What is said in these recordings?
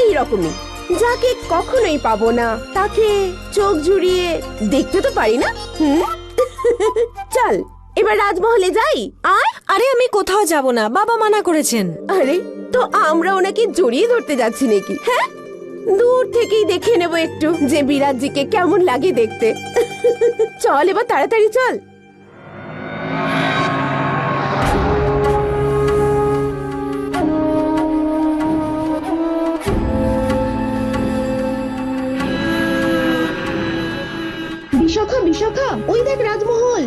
এই রকমই, যাকে কখনোই পাবো না তাকে চোখ জুড়িয়ে দেখতে তো পারি না। চল এবার রাজমহলে যাই। আরে আমি কোথাও যাব না, বাবা মানা করেছেন। আরে তো আমরা ওনাকে জড়িয়ে ধরতে যাচ্ছি নাকি? হ্যাঁ, দূর থেকেই দেখে নেব একটু যে বিরাটজিকে কেমন লাগে দেখতে। চল এবার তাড়াতাড়ি চল। বিশাখা, বিশাখা, ওই দেখ রাজমহল।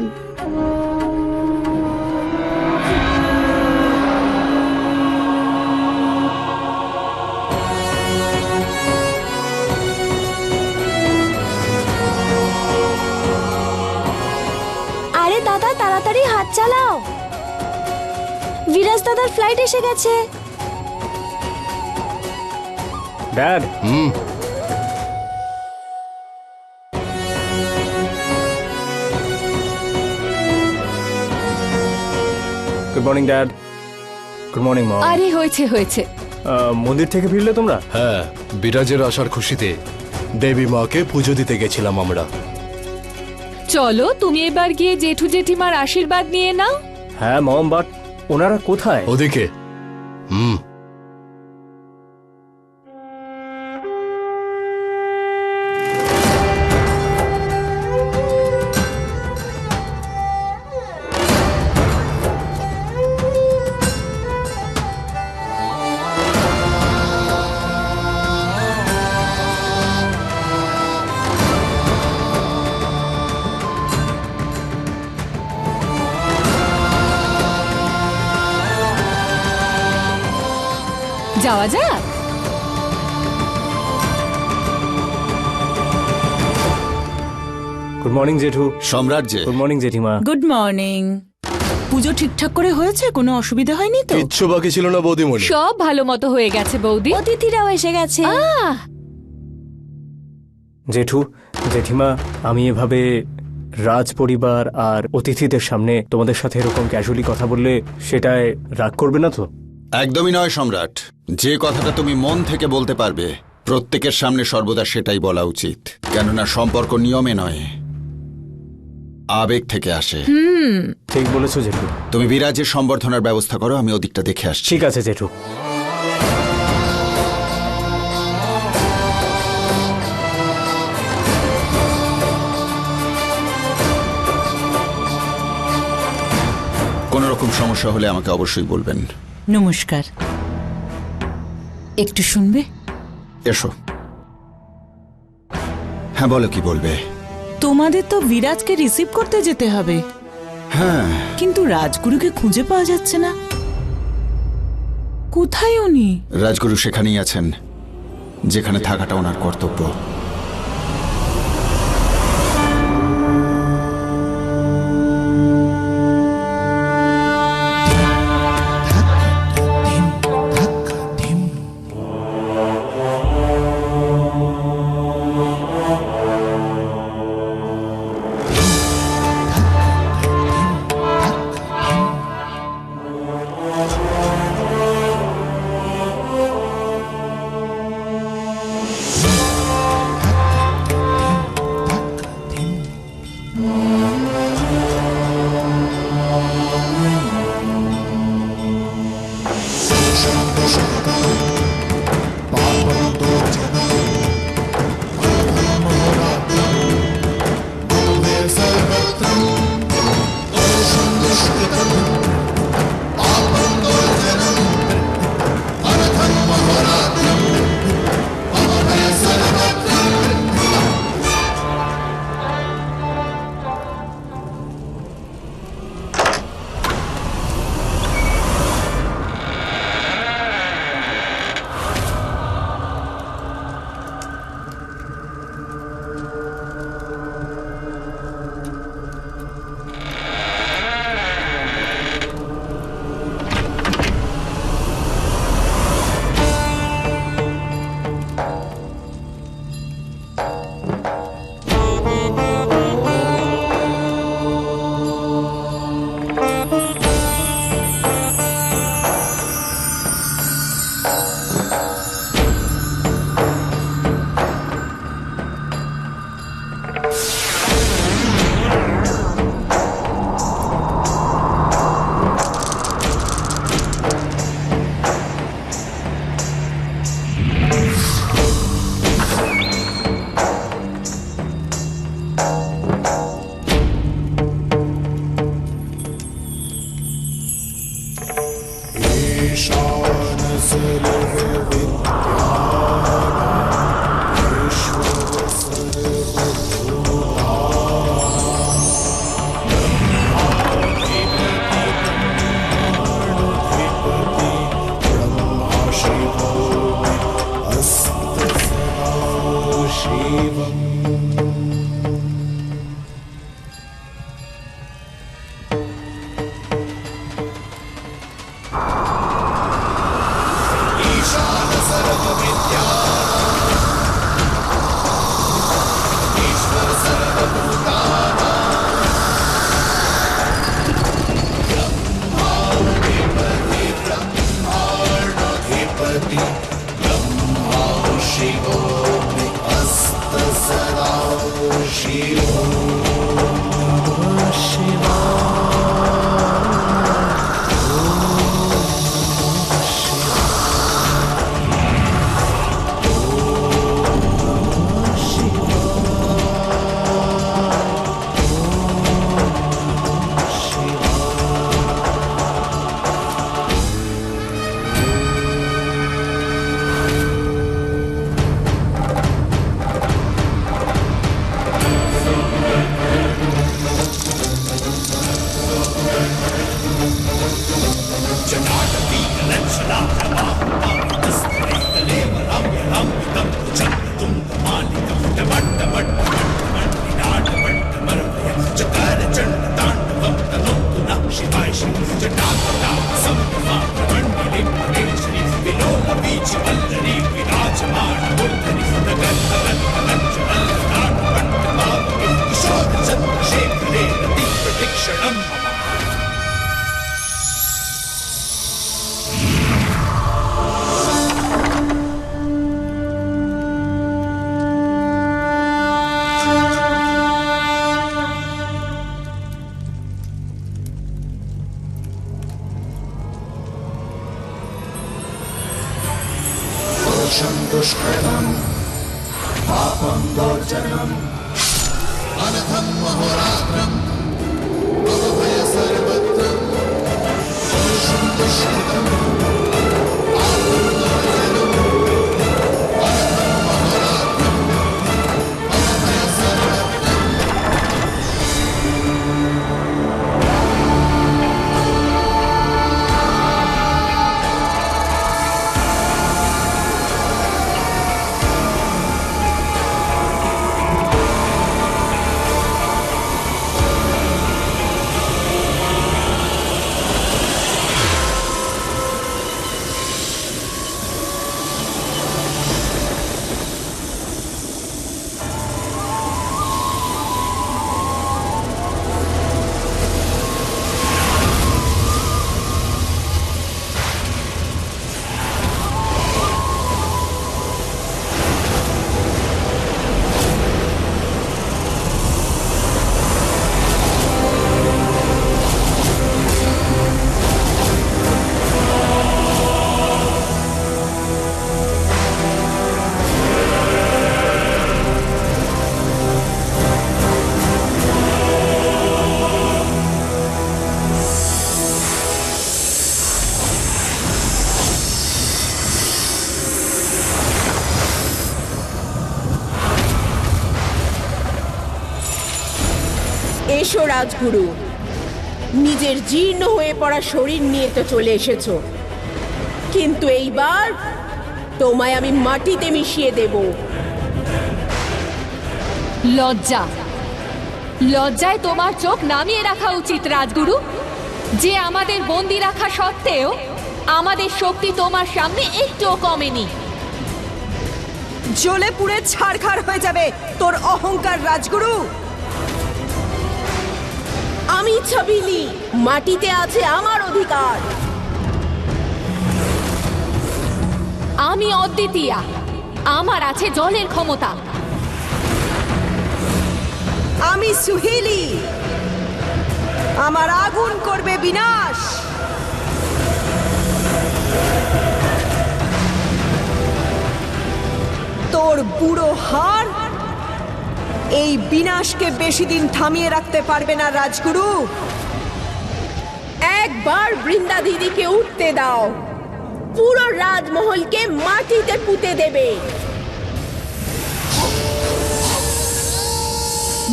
আরে দাদা তাড়াতাড়ি হাত চালাও, বিরাজ দাদার ফ্লাইট এসে গেছে। Dad, good morning dad. Good morning mom. আরে হয়েছে হয়েছে, মন্দির থেকে ফিরলে তোমরা? হ্যাঁ, বিরাজের আসার খুশিতে দেবী মাকে পুজো দিতে গেছিলাম আমরা। চলো তুমি এবার গিয়ে জেঠু জেঠিমার আশীর্বাদ নিয়ে নাও। হ্যাঁ মম, বাট ওনারা কোথায়? ওদিকে। যাওয়া যাক। গুড মর্নিং জেঠু। সম্রাট যে। গুড মর্নিং জেঠিমা। Good morning. পুজো ঠিকঠাক করে হয়েছে? কোনো অসুবিধা হয়নি তো? কিচ্ছু বাকি ছিল না বৌদিমণি। সব ভালো মতো হয়ে গেছে বৌদি। অতিথিরাও এসে গেছে। জেঠু, জেঠিমা, আমি এভাবে রাজ পরিবার আর অতিথিদের সামনে তোমাদের সাথে এরকম ক্যাজুয়ালি কথা বললে সেটায় রাগ করবে না তো? একদমই নয় সম্রাট, যে কথাটা তুমি মন থেকে বলতে পারবে প্রত্যেকের সামনে সর্বদা সেটাই বলা উচিত। কেননা সম্পর্ক নিয়মে নয়, আবেগ থেকে আসে। ঠিক বলেছো জেঠু। তুমি বিরাজের সম্বর্ধনার ব্যবস্থা করো, আমি ওদিকটা দেখে আসছি। ঠিক আছে জেঠু। কোনো রকম সমস্যা হলে আমাকে অবশ্যই বলবেন। নমস্কার, একটু শুনবে? এসো। হ্যাঁ বলো, কি বলবে? তোমাদের তো বিরাজকে রিসিভ করতে যেতে হবে। হ্যাঁ, কিন্তু রাজগুরুকে খুঁজে পাওয়া যাচ্ছে না। কোথায় উনি? রাজগুরু সেখানেই আছেন যেখানে থাকাটা ওনার কর্তব্য। এসো রাজগুরু, নিজের জীর্ণ হয়ে পড়া শরীর নিয়ে তো চলে এসেছো, কিন্তু এইবার তোমায় আমি মাটিতে মিশিয়ে দেব। লজ্জা, লজ্জায় তোমার চোখ নামিয়ে রাখা উচিত রাজগুরু। যে আমাদের বন্দি রাখা সত্ত্বেও আমাদের শক্তি তোমার সামনে একটুও কমেনি। জ্বলে পুড়ে ছারখার হয়ে যাবে তোর অহংকার রাজগুরু। আমি ছাবিলি, মাটিতে আছে আমার অধিকার। আমি অদ্বিতীয়া, আমার আছে জলের ক্ষমতা। আমি সুহেলি, আমার আগুন করবে বিনাশ। তোর বুড়ো হাড় এই বিনাশকে বেশি দিন থামিয়ে রাখতে পারবে না রাজগুরু। একবার বৃন্দা দিদিকে উঠতে দাও, পুরো রাজমহলকে মাটিতে পুঁতে দেবে।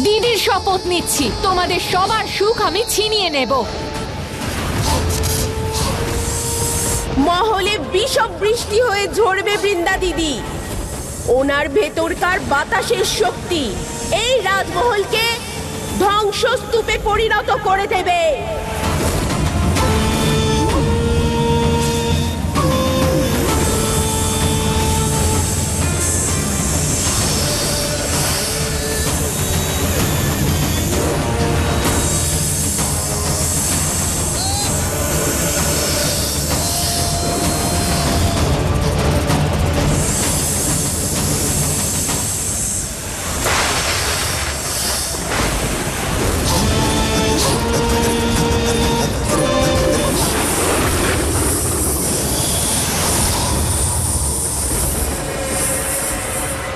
দিদির শপথ নিচ্ছি, তোমাদের সবার সুখ আমি ছিনিয়ে নেব। মহলে বিষম বৃষ্টি হয়ে ঝরবে বৃন্দা দিদি। ওনার ভেতরকার বাতাসের শক্তি এই রাজমহলকে ধ্বংসস্তূপে পরিণত করে দেবে।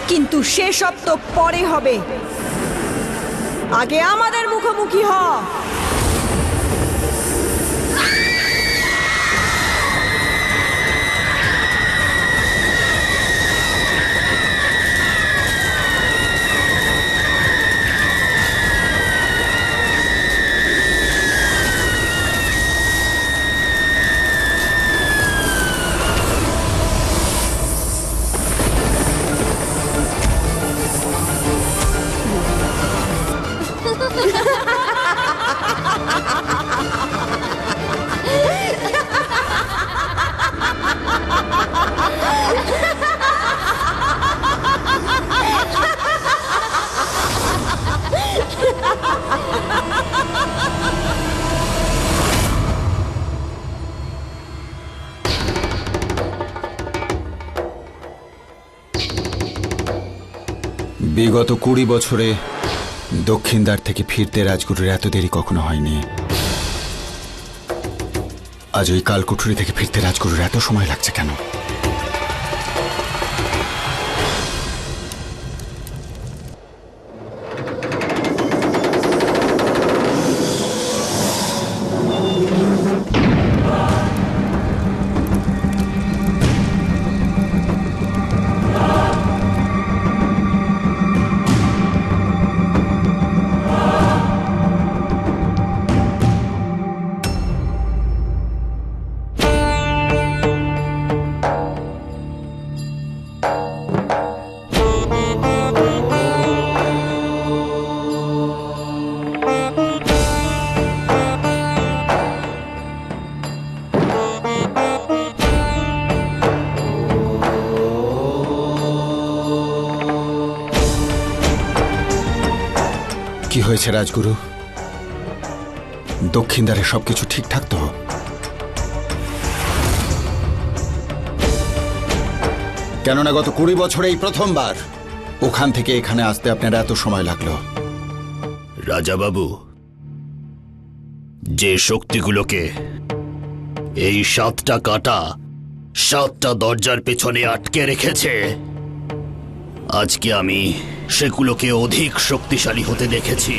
কিন্তু সেসব তো পরে হবে, আগে আমাদের মুখোমুখি হ। বিগত 20 বছরে দক্ষিণ দ্বার থেকে ফিরতে রাজগুরুর এত দেরি কখনো হয়নি। আজ ওই কালকুঠুরি থেকে ফিরতে রাজগুরুর এত সময় লাগছে কেন? কি হয়েছে রাজগুরু? দক্ষিণ দ্বারে সবকিছু ঠিকঠাক তো? কেননা গত 20 বছরে এই প্রথমবার ওখান থেকে এখানে আসতে আপনার এত সময় লাগলো। রাজা বাবু, যে শক্তিগুলোকে এই 7টা কাঁটা 7টা দরজার পেছনে আটকে রেখেছে, আজকে আমি সেগুলোকে অধিক শক্তিশালী হতে দেখেছি।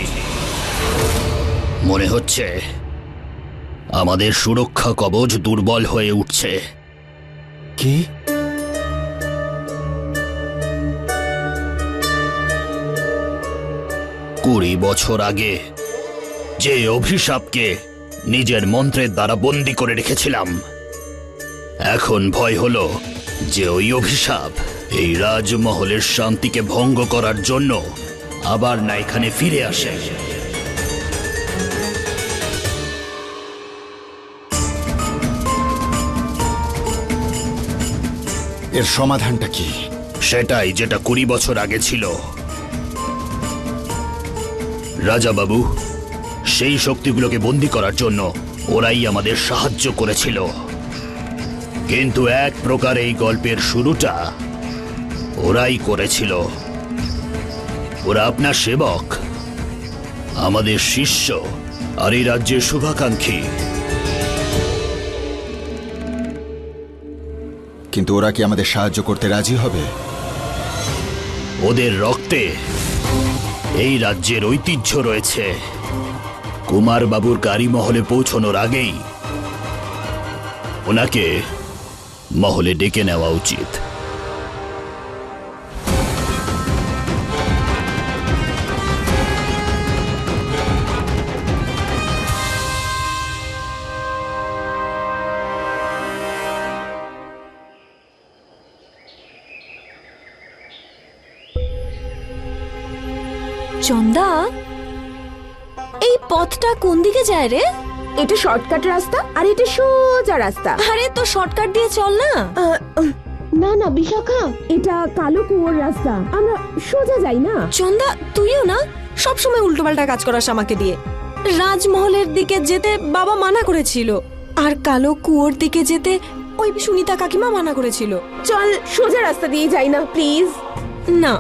মনে হচ্ছে আমাদের সুরক্ষা কবচ দুর্বল হয়ে উঠছে। কি? 20 বছর আগে যে অভিশাপকে নিজের মন্ত্রের দ্বারা বন্দী করে রেখেছিলাম, এখন ভয় হলো যে ওই অভিশাপ এই রাজমহলের শান্তিকে ভঙ্গ করার জন্য আবার না এখানে ফিরে আসে। এর সমাধানটা কি? সেটাই যেটা 20 বছর আগে ছিল। রাজা বাবু, সেই শক্তিগুলোকে বন্দী করার জন্য ওরাই আমাদের সাহায্য করেছিল, কিন্তু এক প্রকার এই গল্পের শুরুটা ওরাই করেছিল। ওরা আপনার সেবক, আমাদের শিষ্য, আর এই রাজ্যের শুভাকাঙ্ক্ষী। কিন্তু ওরা কি আমাদের সাহায্য করতে রাজি হবে? ওদের রক্তে এই রাজ্যের ঐতিহ্য রয়েছে। কুমার বাবুর গাড়ি মহলে পৌঁছানোর আগেই ওনাকে মহলে ডেকে নেওয়া উচিত। চন্দা, এই পথটা কোন দিকে যায় রে? এটা শর্টকাট রাস্তা আর এটা সোজা রাস্তা। আরে তো শর্টকাট দিয়ে চল না। না না বিশাখা, এটা কালো কুয়োর রাস্তা, আমরা সোজা যাই না। চন্দা, তুইও না সব সময় উল্টোপাল্টা কাজ করাস আমাকে দিয়ে। রাজমহলের দিকে যেতে বাবা মানা করেছিল, আর কালো কুয়োর দিকে যেতে ওই সুনিতা কাকিমা মানা করেছিল। চল সোজা রাস্তা দিয়ে যাই না প্লিজ। না,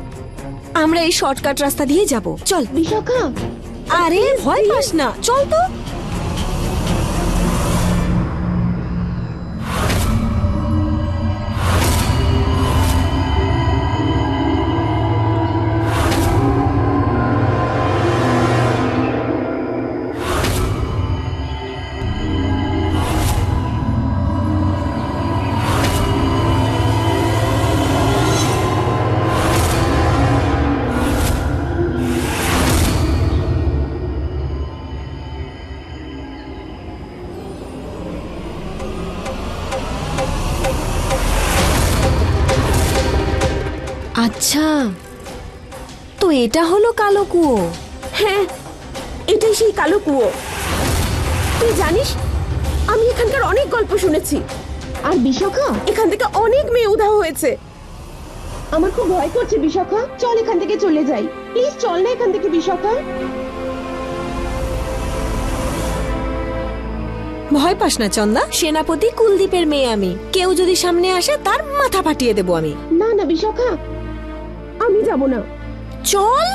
আমরা এই শর্টকাট রাস্তা দিয়ে যাব। চল বিশাখা, আরে ভয় পাস না, চল তো। আচ্ছা, তো এটা হলো কালো কুয়ো। হ্যাঁ, এটাই সেই কালো কুয়ো। তুই জানিস, আমি এখানকার অনেক গল্প শুনেছি, আর বিশাখা, এখান থেকে অনেক মেয়ে উধাও হয়েছে। আমার খুব ভয় করছে বিশাখা, চল এখান থেকে চলে যাই প্লিজ। চল না এখান থেকে বিশাখা। ভয় পাস না চন্দা, সেনাপতি কুলদীপের মেয়ে আমি। কেউ যদি সামনে আসে তার মাথা ফাটিয়ে দেবো আমি। না না বিশাখা, আমি যাব না। চল।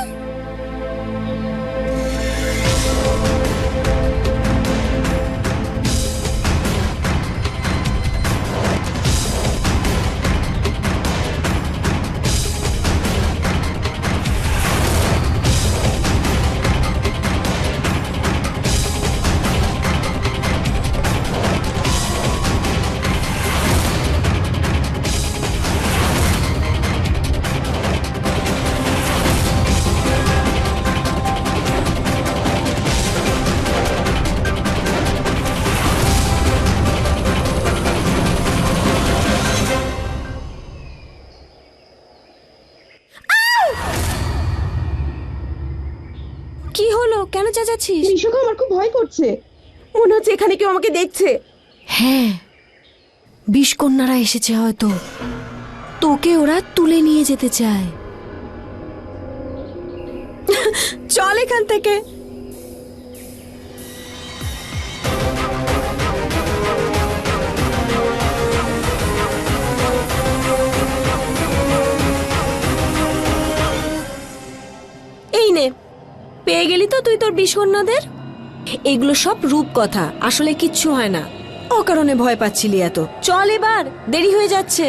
কি হলো, কেন চেঁচাচ্ছিস? বিশাখা, আমার খুব ভয় করছে, মনে হচ্ছে এখানে কেউ আমাকে দেখছে। হ্যাঁ, বিষকন্যারা এসেছে হয়তো, তোকে ওরা তুলে নিয়ে যেতে চায়। চল এখান থেকে। এই নে, পেয়ে গেলি তো তুই তোর বিষকন্যাদের। এগুলো সব রূপকথা, আসলে কিচ্ছু হয় না। অকারণে ভয় পাচ্ছিলি এত। চল এবার, দেরি হয়ে যাচ্ছে।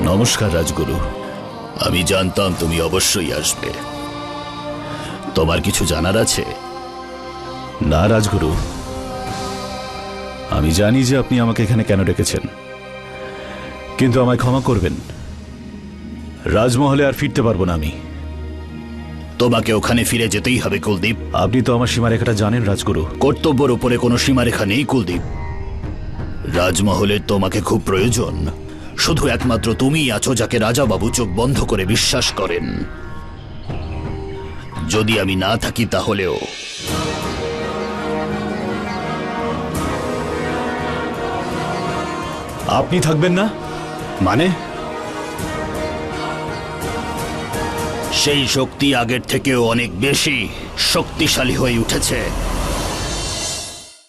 নমস্কার রাজগুরু, আমি জানতাম তুমি অবশ্যই আসবে। তোমার কিছু জানার আছে? না রাজগুরু, আমি জানি যে আপনি আমাকে এখানে কেন ডেকেছেন, কিন্তু আমায় ক্ষমা করবেন, রাজমহলে আর ফিরতে পারবো না আমি। তোমাকে ওখানে ফিরে যেতেই হবে কুলদীপ। আপনি তো আমার সীমারেখাটা জানেন রাজগুরু। কর্তব্যের উপরে কোনো সীমারেখা নেই কুলদীপ। রাজমহলের তোমাকে খুব প্রয়োজন। শুধু একমাত্র তুমিই আছো যাকে রাজা বাবু চোখ বন্ধ করে বিশ্বাস করেন। যদি আমি না থাকি তাহলেও আপনি থাকবেন না মানে? সেই শক্তি আগের থেকেও অনেক বেশি শক্তিশালী হয়ে উঠেছে।